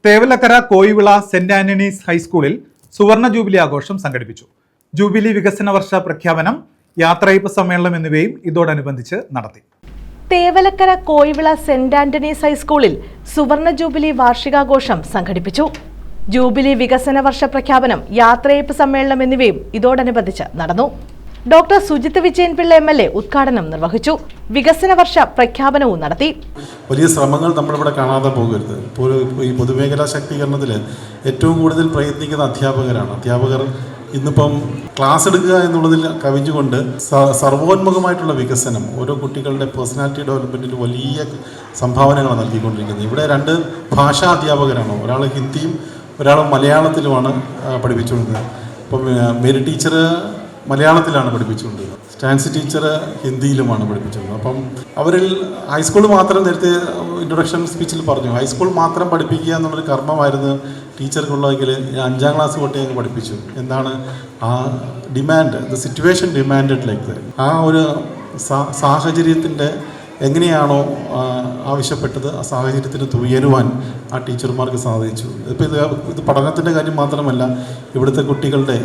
Thevalakkara Koyivila saint Antony's ഹൈസ്കൂളിൽ സുവർണ jubilee ആഘോഷം സംഘടിപ്പിച്ചു. ജൂബിലി വികസന വർഷ പ്രഖ്യാപനം, യാത്രയയപ്പ് സമ്മേളനം എന്നിവയും ഇതോടനുബന്ധിച്ച് നടത്തി. തേവലക്കര കോയിവിള സെന്റ് ആന്റണീസ് ഹൈസ്കൂളിൽ സുവർണ ജൂബിലി വാർഷികാഘോഷം സംഘടിപ്പിച്ചു. ജൂബിലി വികസന വർഷ പ്രഖ്യാപനം, യാത്രയയപ്പ് സമ്മേളനം എന്നിവയും ഇതോടനുബന്ധിച്ച് നടന്നു. ഡോക്ടർ സുജിത് വിജയൻപിള്ള MLA ഉദ്ഘാടനം നിർവഹിച്ചു. വികസന വർഷ പ്രഖ്യാപനവും നടത്തി. വലിയ ശ്രമങ്ങൾ നമ്മളിവിടെ കാണാതെ പോകരുത്. ഈ പൊതുമേഖലാ ശാക്തീകരണത്തിൽ ഏറ്റവും കൂടുതൽ പ്രയത്നിക്കുന്ന അധ്യാപകരാണ്. അധ്യാപകർ ഇന്നിപ്പം ക്ലാസ് എടുക്കുക എന്നുള്ളതിൽ കവിഞ്ഞുകൊണ്ട് സർവോന്മുഖമായിട്ടുള്ള വികസനം, ഓരോ കുട്ടികളുടെ പേഴ്സണാലിറ്റി ഡെവലപ്മെൻറ്റിൽ വലിയ സംഭാവനകൾ നൽകിക്കൊണ്ടിരിക്കുന്നത്. ഇവിടെ 2 ഭാഷാ അധ്യാപകരാണ്. ഒരാൾ ഹിന്ദിയും ഒരാൾ മലയാളത്തിലുമാണ് പഠിപ്പിച്ചുകൊണ്ടിരുന്നത്. അപ്പം മേരി ടീച്ചർ മലയാളത്തിലാണ് പഠിപ്പിച്ചുകൊണ്ടിരുന്നത്, സ്റ്റാൻസി ടീച്ചർ ഹിന്ദിയിലുമാണ് പഠിപ്പിച്ചിരുന്നത്. അപ്പം അവരിൽ ഹൈസ്കൂൾ മാത്രം, നേരത്തെ ഇൻട്രൊഡക്ഷൻ സ്പീച്ചിൽ പറഞ്ഞു, ഹൈസ്കൂൾ മാത്രം പഠിപ്പിക്കുക എന്നുള്ളൊരു കർമ്മമായിരുന്നു ടീച്ചർക്കുള്ളതെങ്കിൽ 5ാം ക്ലാസ് തൊട്ടേ അങ്ങ് പഠിപ്പിച്ചു. എന്താണ് ആ demand, the situation demanded like that. ആ ഒരു സാഹചര്യത്തിൻ്റെ എങ്ങനെയാണോ ആവശ്യപ്പെട്ടത് ആ സാഹചര്യത്തിന് തുയരുവാൻ ആ ടീച്ചർമാർക്ക് സാധിച്ചു. ഇപ്പോൾ ഇത് പഠനത്തിൻ്റെ കാര്യം മാത്രമല്ല, ഇവിടുത്തെ കുട്ടികളുടെ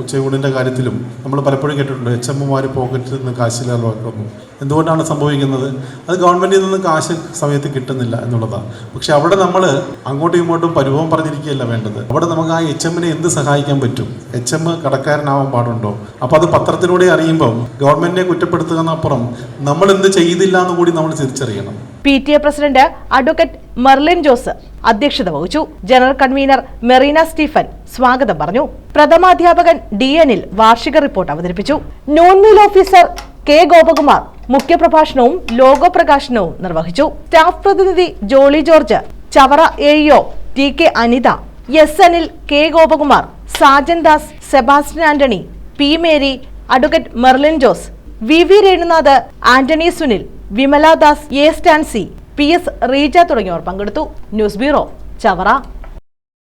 ഉച്ചയൂണിൻ്റെ കാര്യത്തിലും നമ്മൾ പലപ്പോഴും കേട്ടിട്ടുണ്ട്, HMമാർ പോക്കറ്റിൽ നിന്ന് കാശിലാക്കുന്നു. എന്തുകൊണ്ടാണ് സംഭവിക്കുന്നത്? അത് ഗവൺമെൻറ്റിൽ നിന്ന് കാശ് സമയത്ത് കിട്ടുന്നില്ല എന്നുള്ളതാണ്. പക്ഷെ അവിടെ നമ്മൾ അങ്ങോട്ടും ഇങ്ങോട്ടും പരിഭവം പറഞ്ഞിരിക്കുകയല്ല വേണ്ടത്. അവിടെ നമുക്ക് ആ HMനെ എന്ത് സഹായിക്കാൻ പറ്റും? HM കടക്കാരനാവാൻ പാടുണ്ടോ? അപ്പോൾ അത് പത്രത്തിലൂടെ അറിയുമ്പം ഗവൺമെൻറ്റിനെ കുറ്റപ്പെടുത്തുന്നതിനപ്പുറം നമ്മൾ എന്ത് ചെയ്തില്ല എന്ന് കൂടി നമ്മൾ തിരിച്ചറിയണം. PTA president advocate Merlin Jose അധ്യക്ഷത വഹിച്ചു. ജനറൽ കൺവീനർ മെറീന സ്റ്റീഫൻ സ്വാഗതം പറഞ്ഞു. പ്രഥമാധ്യാപകൻ DN വാർഷിക റിപ്പോർട്ട് അവതരിപ്പിച്ചു. Noon meal officer K Gopakumar മുഖ്യപ്രഭാഷണവും ലോഗോ പ്രകാശനവും നിർവഹിച്ചു. സ്റ്റാഫ് പ്രതിനിധി Jolly George, Chavara AEO TK Anitha, S Anil, K Gopakumar, Sajan Das, Sebastian Antony, P Mary, advocate Merlin Jose, VV Renunath, Antony Sunil, Vimala Das, A Stancy, PS Reeja തുടങ്ങിയവർ പങ്കെടുത്തു. News bureau, Chavara.